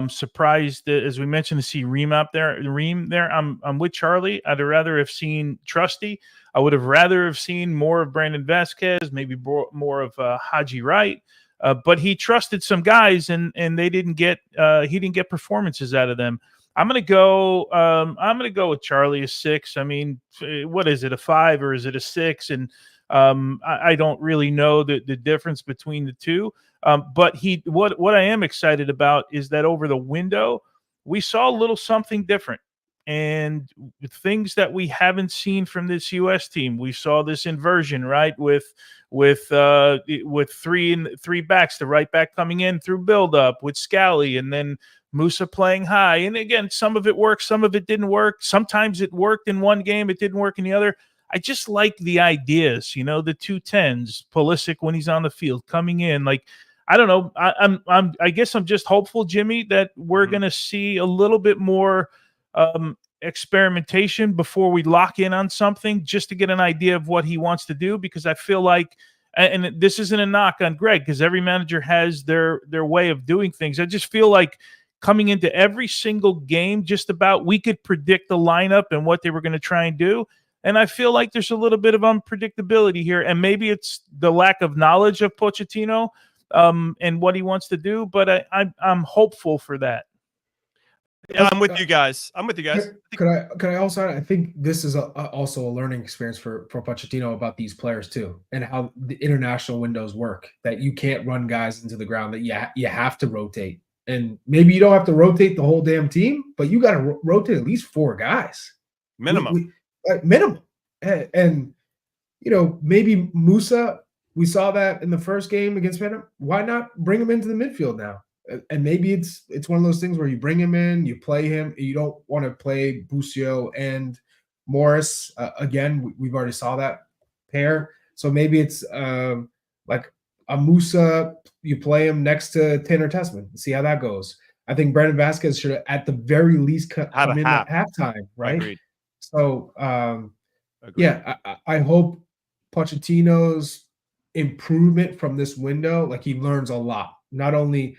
Surprised, as we mentioned, to see Ream there. I'm with Charlie. I'd rather have seen Trusty. I would have rather have seen more of Brandon Vasquez, maybe more of Haji Wright. But he trusted some guys, and they didn't get he didn't get performances out of them. I'm gonna go with Charlie, a 6. I mean, what is it, a 5 or is it a 6? And I don't really know the difference between the two. But what I am excited about is that over the window, we saw a little something different, and things that we haven't seen from this U.S. team. We saw this inversion, right, with 3 backs, the right back coming in through build-up with Scally, and then Musa playing high. And again, some of it worked, some of it didn't work. Sometimes it worked in one game, it didn't work in the other. I just like the ideas, the 2-10s, Pulisic when he's on the field coming in. Like, I don't know. I guess I'm just hopeful, Jimmy, that we're going to see a little bit more experimentation before we lock in on something, just to get an idea of what he wants to do. Because I feel like, and this isn't a knock on Greg, because every manager has their way of doing things. I just feel like coming into every single game, just about, we could predict the lineup and what they were going to try and do. And I feel like there's a little bit of unpredictability here. And maybe it's the lack of knowledge of Pochettino and what he wants to do. But I'm hopeful for that. Yeah, I'm with you guys. Could I also? I think this is also a learning experience for Pochettino about these players too, and how the international windows work. That you can't run guys into the ground. That you have to rotate, and maybe you don't have to rotate the whole damn team, but you got to rotate at least 4 guys minimum. Minimum, and maybe Musa. We saw that in the first game against Panama. Why not bring him into the midfield now? And maybe it's one of those things where you bring him in, you play him. You don't want to play Busio and Morris again. We've already saw that pair. So maybe it's like a Musa. You play him next to Tanner Tessman. See how that goes. I think Brandon Vasquez should have, at the very least, come in at halftime, right? Agreed. So yeah, I hope Pochettino's improvement from this window, like he learns a lot, not only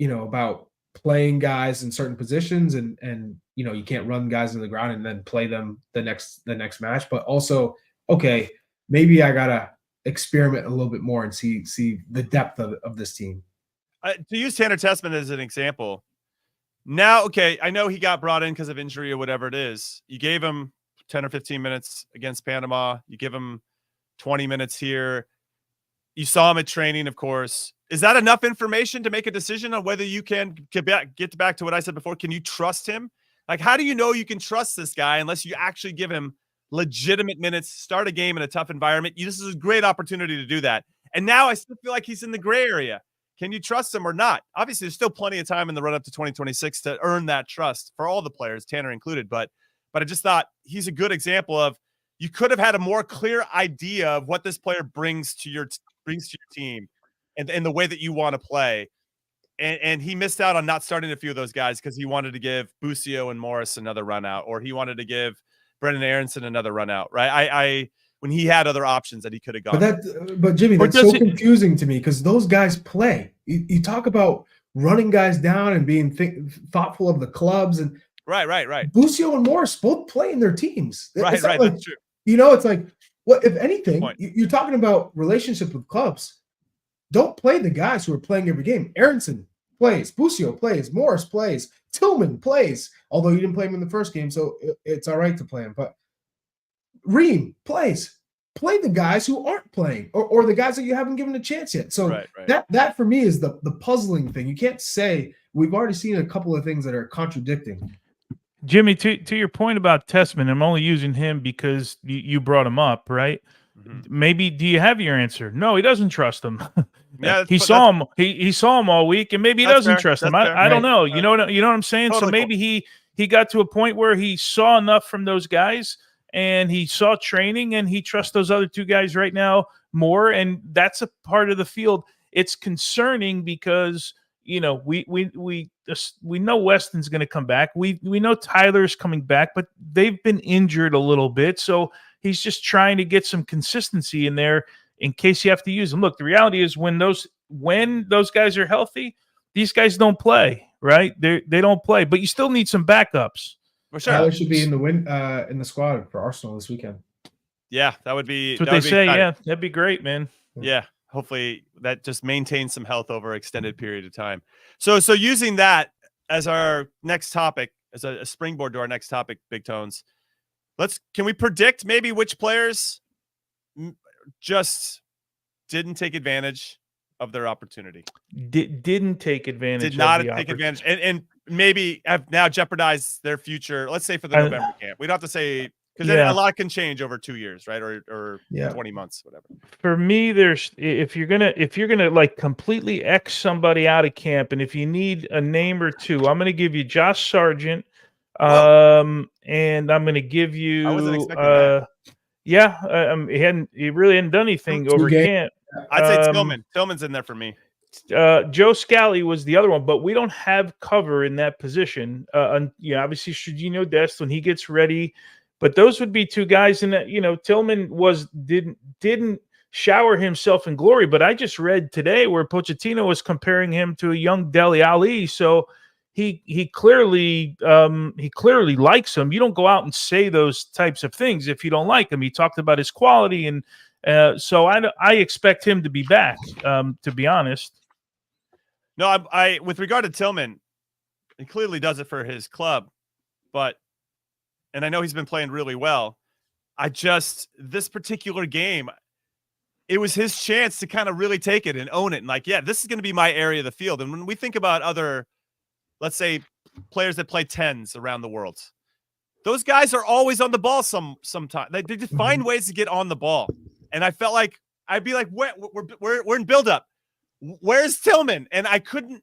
about playing guys in certain positions and you can't run guys in the ground and then play them the next match, but also, okay, maybe I gotta experiment a little bit more and see the depth of this team. To use Tanner Tessman as an example, now, okay, I know he got brought in because of injury or whatever it is. You gave him 10 or 15 minutes against Panama. You give him 20 minutes here. You saw him at training, of course. Is that enough information to make a decision on whether you can get back to what I said before? Can you trust him? Like, how do you know you can trust this guy unless you actually give him legitimate minutes, start a game in a tough environment? This is a great opportunity to do that. And now I still feel like he's in the gray area. Can you trust him or not? Obviously, there's still plenty of time in the run-up to 2026 to earn that trust for all the players, Tanner included. But I just thought he's a good example of, you could have had a more clear idea of what this player brings to your team. and the way that you want to play. And he missed out on not starting a few of those guys because he wanted to give Busio and Morris another run out, or he wanted to give Brendan Aronson another run out, right? I when he had other options that he could have gone. But Jimmy, that's so confusing to me because those guys play. You talk about running guys down and being thoughtful of the clubs and right. Busio and Morris both play in their teams. Right. Like, that's true. It's like, well, if anything, you're talking about relationship with clubs. Don't play the guys who are playing every game. Aronson plays, Busio plays, Morris plays, Tillman plays, although you didn't play him in the first game, so it's all right to play him. But Ream plays. Play the guys who aren't playing or the guys that you haven't given a chance yet. So that for me is the puzzling thing. You can't say we've already seen a couple of things that are contradicting. Jimmy, to your point about Tessman, I'm only using him because you brought him up, right? Mm-hmm. Maybe do you have your answer? No, he doesn't trust him. Yeah, he saw him. He saw him all week, and maybe he doesn't trust him. I don't know. You know what I'm saying? Totally. So maybe he got to a point where he saw enough from those guys, and he saw training, and he trusts those other two guys right now more. And that's a part of the field. It's concerning because we know Weston's going to come back. We know Tyler's coming back, but they've been injured a little bit, so he's just trying to get some consistency in there in case you have to use them. Look, the reality is when those guys are healthy, these guys don't play, right? They don't play, but you still need some backups. For sure. Tyler should be in the squad for Arsenal this weekend. Yeah, that would be. That's what they say. Yeah, that'd be great, man. Yeah, hopefully that just maintains some health over an extended period of time. So using that as our next topic, as a springboard to our next topic, Big Tones. Can we predict maybe which players just didn't take advantage of their opportunity? Didn't take advantage. Did not take advantage, and maybe have now jeopardized their future. Let's say for the November camp, we don't have to say because a lot can change over 2 years, right? Or 20 months, whatever. For me, if you're gonna like completely X somebody out of camp, and if you need a name or two, I'm gonna give you Josh Sargent. And I'm going to give you. I wasn't expecting that. He really hadn't done anything over camp. I'd say Tillman. Tillman's in there for me. Joe Scally was the other one, but we don't have cover in that position. Obviously Serginho Dest when he gets ready, but those would be two guys. And that Tillman didn't shower himself in glory. But I just read today where Pochettino was comparing him to a young Dele Alli. So. He clearly likes him. You don't go out and say those types of things if you don't like him. He talked about his quality, and so I expect him to be back. To be honest, no, I with regard to Tillman, he clearly does it for his club, and I know he's been playing really well. This particular game, it was his chance to kind of really take it and own it, and this is going to be my area of the field. And when we think about other, let's say, players that play 10s around the world, those guys are always on the ball sometime. They just find ways to get on the ball. And I felt like I'd be like, we're in buildup. Where's Tillman? And I couldn't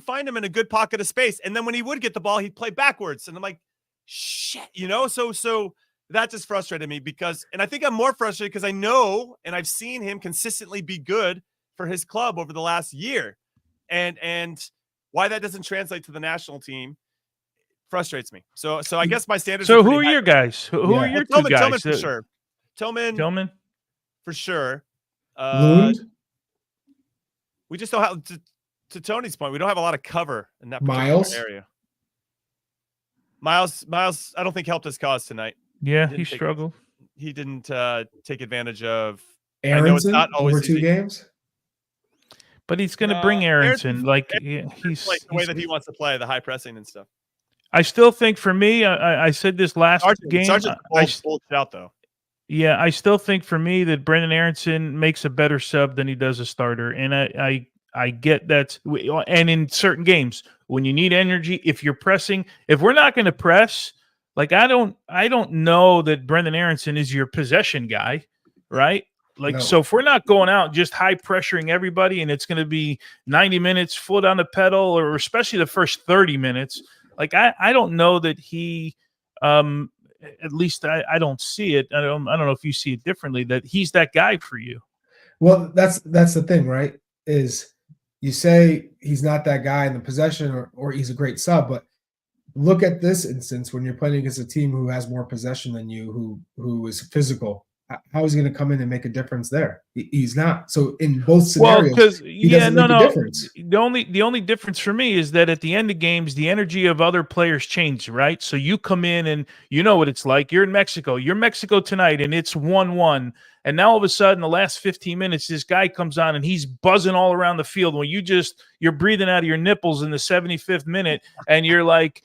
find him in a good pocket of space. And then when he would get the ball, he'd play backwards. And I'm like, shit, so that just frustrated me and I think I'm more frustrated because I know and I've seen him consistently be good for his club over the last year. And why that doesn't translate to the national team frustrates me. So I guess my standards. So who are your guys? Who are your two guys? Tillman for sure. Tillman for sure. We just don't have to Tony's point. We don't have a lot of cover in that particular area. Miles, I don't think helped his cause tonight. Yeah, he struggled. He didn't take advantage of. Aronson, I know it's not always over 2 games. But he's going to bring Aronson. He's like the way that he wants to play, the high pressing and stuff. I still think for me, I said this last game. Sargent pulled out though. Yeah, I still think for me that Brendan Aronson makes a better sub than he does a starter, and I get that. And in certain games, when you need energy, if you're pressing, if we're not going to press, I don't know that Brendan Aronson is your possession guy, right? So if we're not going out just high pressuring everybody and it's going to be 90 minutes foot on the pedal, or especially the first 30 minutes, I don't know that he, at least I don't see it. I don't know if you see it differently, that he's that guy for you. Well, that's the thing, right? is you say he's not that guy in the possession or he's a great sub, but look at this instance when you're playing against a team who has more possession than you, who is physical. How is he going to come in and make a difference there? He's not. So in both scenarios, because he doesn't make a difference. The only difference for me is that at the end of games, the energy of other players change, right? So you come in and you know what it's like. You're in Mexico. You're Mexico tonight, and it's 1-1. And now all of a sudden, the last 15 minutes, this guy comes on and he's buzzing all around the field. When you're breathing out of your nipples in the 75th minute, and you're like,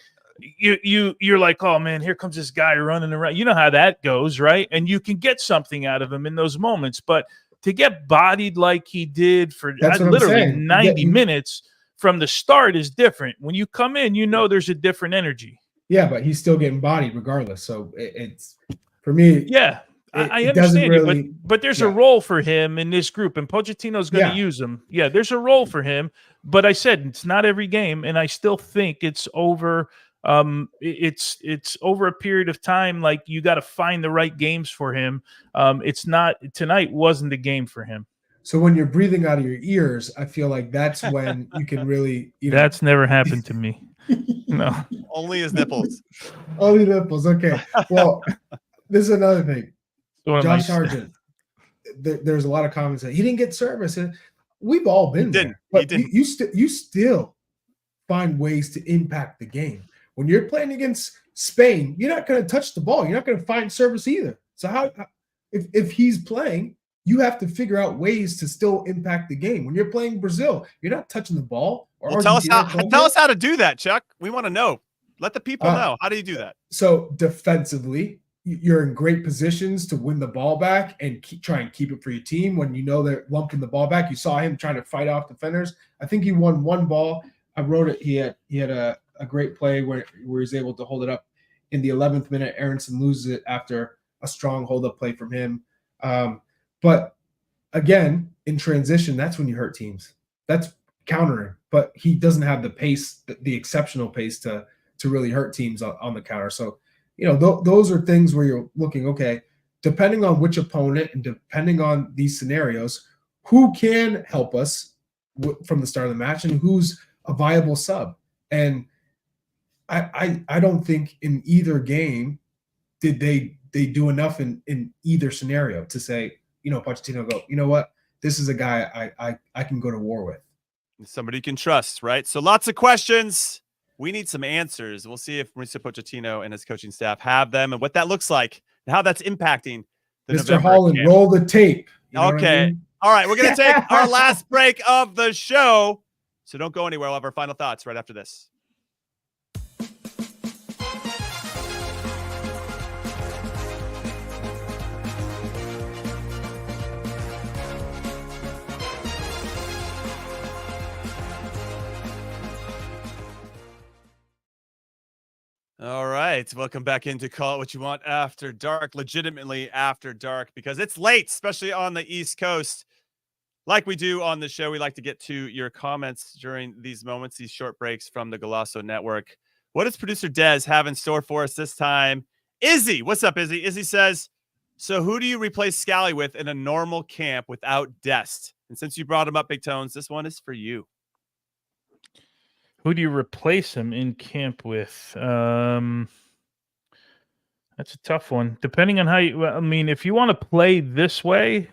you're like, oh man, here comes this guy running around. You know how that goes, right? And you can get something out of him in those moments. But to get bodied like he did for literally 90 minutes from the start is different. When you come in, you know there's a different energy. Yeah, but he's still getting bodied regardless. So it's for me. Yeah, I understand really, you, but there's a role for him in this group, and Pochettino's going to use him. Yeah, there's a role for him. But I said it's not every game, and I still think it's over. It's over a period of time. Like you got to find the right games for him. It's not tonight wasn't the game for him. So when you're breathing out of your ears, I feel like that's when you can really. That's never happened to me. No, only his nipples. Only nipples. Okay. Well, this is another thing. Josh Sargent. There's a lot of comments that he didn't get service, and we've all been there. But you still find ways to impact the game. When you're playing against Spain, you're not going to touch the ball. You're not going to find service either. So how, if he's playing, you have to figure out ways to still impact the game. When you're playing Brazil, you're not touching the ball. Well, tell us how to do that, Chuck. We want to know. Let the people know. How do you do that? So defensively, you're in great positions to win the ball back and try and keep it for your team. When you know they're lumping the ball back, you saw him trying to fight off defenders. I think he won one ball. I wrote it. He had a great play where he's able to hold it up in the 11th minute. Aronson loses it after a strong hold-up play from him. But again, in transition, that's when you hurt teams. That's countering. But he doesn't have the pace, the exceptional pace to really hurt teams on the counter. So, those are things where you're looking, okay, depending on which opponent and depending on these scenarios, who can help us from the start of the match and who's a viable sub. And I don't think in either game did they do enough in either scenario to say, Pochettino go, you know what, this is a guy I can go to war with. Somebody you can trust, right? So lots of questions. We need some answers. We'll see if Mauricio Pochettino and his coaching staff have them and what that looks like and how that's impacting the Mr. Holland, camp. Roll the tape. Okay. I mean? All right. We're going to take our last break of the show. So don't go anywhere. We'll have our final thoughts right after this. All right. Welcome back into Call It What You Want After Dark, legitimately after dark, because it's late, especially on the East Coast. Like we do on the show, we like to get to your comments during these moments, these short breaks from the Golasso Network. What does producer Dez have in store for us this time? Izzy, what's up, Izzy? Izzy says, so who do you replace Scally with in a normal camp without Dest? And since you brought him up, Big Tones, this one is for you. Who do you replace him in camp with? That's a tough one. Depending on how you, if you want to play this way,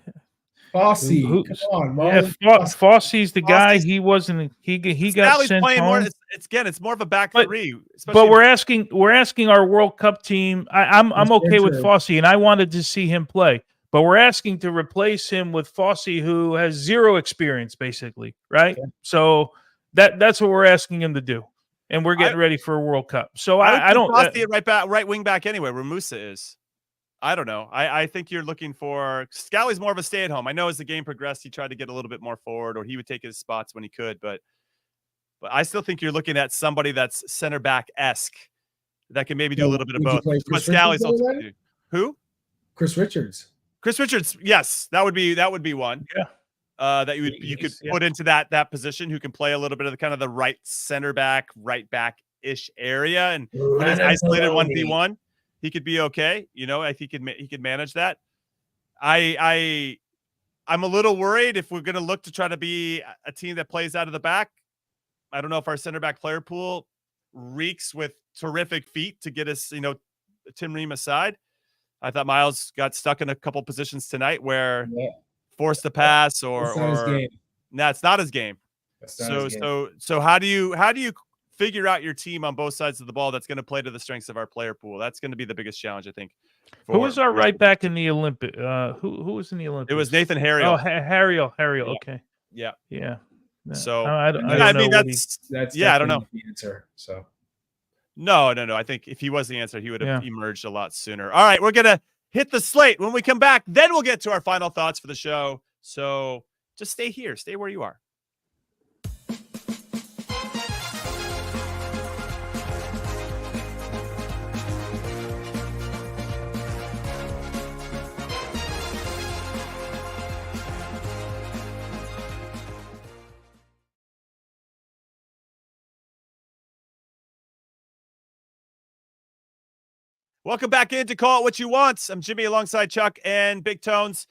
Fossey, come on, Marlon. Yeah, Fossey's the guy. He wasn't. He got sent playing home. More. It's more of a back three. But we're asking our World Cup team. I'm okay with Fossey, and I wanted to see him play. But we're asking to replace him with Fossey, who has zero experience, basically, right? Okay. So that's what we're asking him to do, and we're getting ready for a World Cup. So I don't. Fossey right wing back anyway, where Musa is. I don't know. I think you're looking for Scally's more of a stay-at-home. I know as the game progressed, he tried to get a little bit more forward, or he would take his spots when he could. But I still think you're looking at somebody that's center back-esque that can maybe do a little bit of both. What Scally's ultimately. Who? Chris Richards. Chris Richards. Yes, that would be one. Yeah. That you could put into that position, who can play a little bit of the kind of the right center back, right back-ish area, and when it's isolated 1v1. He could be okay. I think he could manage that. I I'm a little worried if we're going to look to try to be a team that plays out of the back. I don't know if our center back player pool reeks with terrific feet to get us, Tim Ream aside. I thought Miles got stuck in a couple positions tonight where forced the pass or That's not his game. No, it's not his game. That's not his game. So how do you figure out your team on both sides of the ball that's going to play to the strengths of our player pool? That's going to be the biggest challenge, I think. Who was our right back in the Olympic? Who was in the Olympics? It was Nathan Harriel. Oh, Harriel. Yeah. Okay. Yeah. No, So I don't I mean know that's I don't know. the answer. So No. I think if he was the answer, he would have emerged a lot sooner. All right, we're gonna hit the slate. When we come back, then we'll get to our final thoughts for the show. So just stay here, stay where you are. Welcome back in to Call It What You Want. I'm Jimmy alongside Chuck and Big Tones,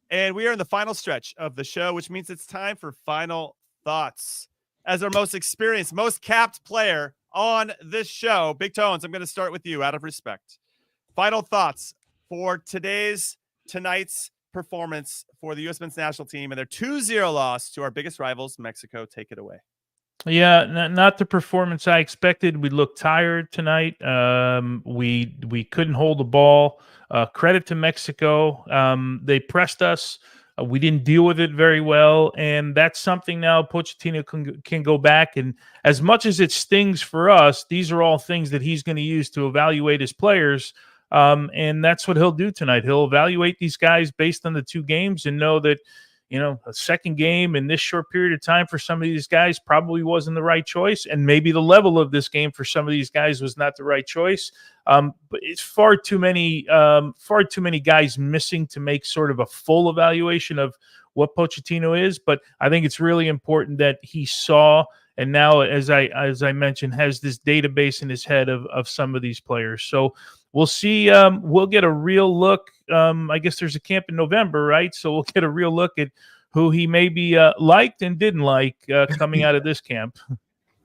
and we are in the final stretch of the show, which means it's time for final thoughts. As our most experienced, most capped player on this show, Big Tones, I'm going to start with you out of respect. Final thoughts for tonight's performance for the U.S. men's national team and their 2-0 loss to our biggest rivals, Mexico. Take it away. Yeah, not the performance I expected. We looked tired tonight. We couldn't hold the ball. Credit to Mexico. They pressed us. We didn't deal with it very well, and that's something now Pochettino can go back, and as much as it stings for us, these are all things that he's going to use to evaluate his players, and that's what he'll do tonight. He'll evaluate these guys based on the 2 games and know that, a second game in this short period of time for some of these guys probably wasn't the right choice. And maybe the level of this game for some of these guys was not the right choice. But it's far too many guys missing to make sort of a full evaluation of what Pochettino is. But I think it's really important that he saw, and now, as I mentioned, has this database in his head of some of these players. So we'll see. We'll get a real look. I guess there's a camp in November, right? So we'll get a real look at who he maybe liked and didn't like coming out of this camp.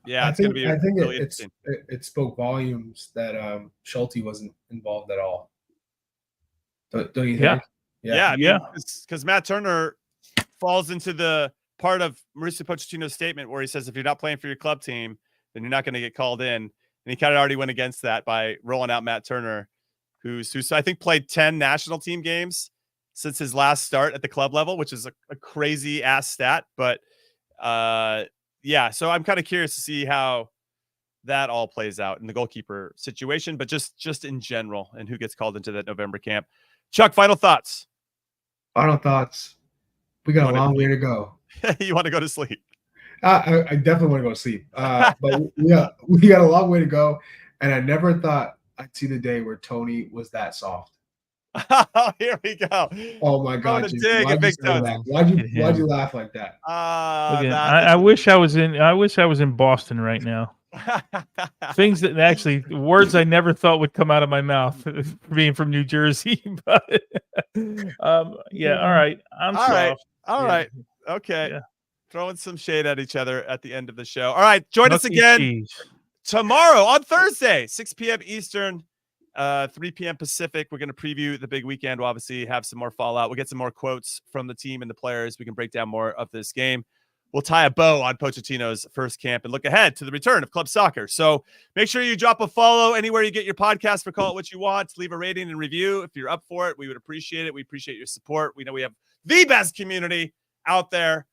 Yeah, I think really it spoke volumes that Schulte wasn't involved at all. Don't you think? Yeah. I mean, because Matt Turner falls into the part of Mauricio Pochettino's statement where he says, if you're not playing for your club team, then you're not going to get called in. And he kind of already went against that by rolling out Matt Turner, who's I think played 10 national team games since his last start at the club level, which is a crazy ass stat. But so I'm kind of curious to see how that all plays out in the goalkeeper situation, but just in general and who gets called into that November camp. Chuck, final thoughts. Final thoughts. We got a long way to go. You want to go to sleep? I definitely want to go to sleep. But we got a long way to go. And I never thought I'd see the day where Tony was that soft. Here we go. Oh my God! Why'd you laugh like that? I wish I was in Boston right now. Things that actually words I never thought would come out of my mouth being from New Jersey. But all right. I'm soft. All right. Okay. Yeah. Throwing some shade at each other at the end of the show. All right. Join us again tomorrow on Thursday, 6 p.m. Eastern, 3 p.m. Pacific. We're going to preview the big weekend. We'll obviously have some more fallout. We'll get some more quotes from the team and the players. We can break down more of this game. We'll tie a bow on Pochettino's first camp and look ahead to the return of club soccer. So make sure you drop a follow anywhere you get your podcast for Call It What You Want. Leave a rating and review if you're up for it. We would appreciate it. We appreciate your support. We know we have the best community out there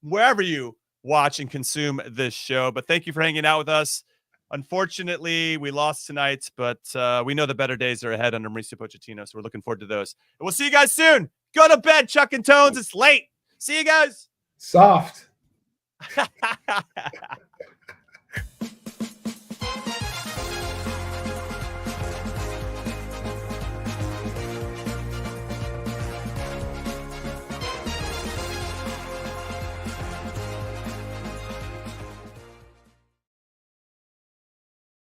wherever you watch and consume this show. But thank you for hanging out with us. Unfortunately, we lost tonight, but we know the better days are ahead under Mauricio Pochettino, so we're looking forward to those. And we'll see you guys soon. Go to bed, Chuck and Tones. It's late. See you guys. Soft.